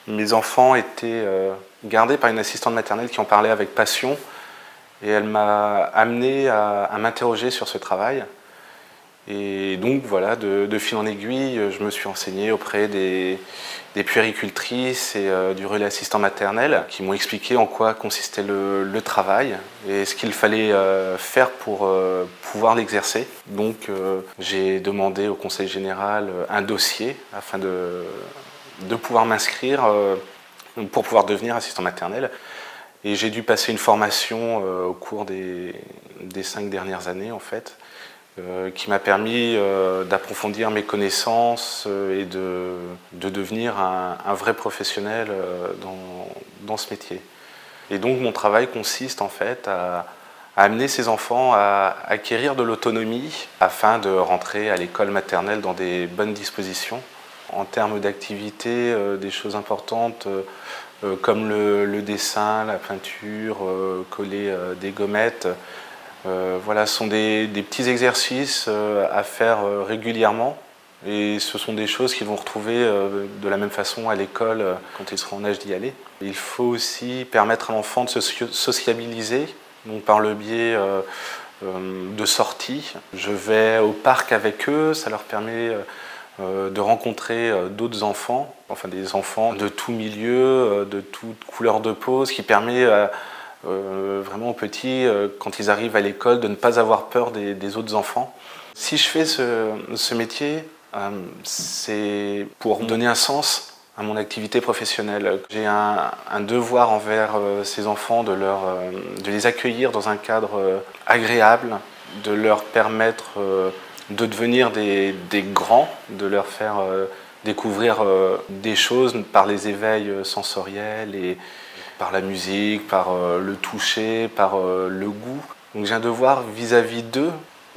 Mes enfants étaient gardés par une assistante maternelle qui en parlait avec passion et elle m'a amené à m'interroger sur ce travail. Et donc voilà, de fil en aiguille, je me suis enseigné auprès des puéricultrices et du relais assistant maternel qui m'ont expliqué en quoi consistait le travail et ce qu'il fallait faire pour pouvoir l'exercer. Donc j'ai demandé au conseil général un dossier afin de pouvoir m'inscrire pour pouvoir devenir assistant maternel. Et j'ai dû passer une formation au cours des 5 dernières années en fait, qui m'a permis d'approfondir mes connaissances et de devenir un vrai professionnel dans ce métier. Et donc mon travail consiste en fait à amener ces enfants à acquérir de l'autonomie afin de rentrer à l'école maternelle dans des bonnes dispositions. En termes d'activité, des choses importantes comme le dessin, la peinture, coller des gommettes. Voilà, ce sont des petits exercices à faire régulièrement et ce sont des choses qu'ils vont retrouver de la même façon à l'école quand ils seront en âge d'y aller. Il faut aussi permettre à l'enfant de se sociabiliser, donc par le biais de sorties. Je vais au parc avec eux, ça leur permet de rencontrer d'autres enfants, enfin des enfants de tout milieu, de toute couleur de peau, ce qui permet vraiment aux petits, quand ils arrivent à l'école, de ne pas avoir peur des autres enfants. Si je fais ce métier, c'est pour donner un sens à mon activité professionnelle. J'ai un devoir envers ces enfants de les accueillir dans un cadre agréable, de leur permettre de devenir des grands, de leur faire découvrir des choses par les éveils sensoriels et par la musique, par le toucher, par le goût. Donc j'ai un devoir vis-à-vis d'eux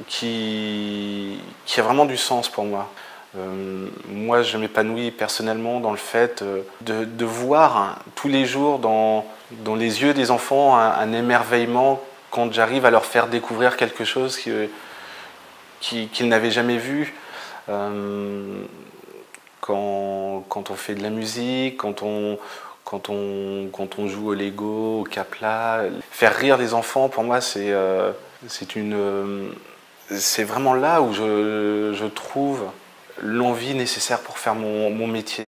qui a vraiment du sens pour moi. Moi, je m'épanouis personnellement dans le fait de voir tous les jours dans les yeux des enfants un émerveillement quand j'arrive à leur faire découvrir quelque chose qu'ils n'avaient jamais vu. Quand on fait de la musique, quand on joue au Lego, au Capla, faire rire les enfants, pour moi, c'est vraiment là où je trouve l'envie nécessaire pour faire mon métier.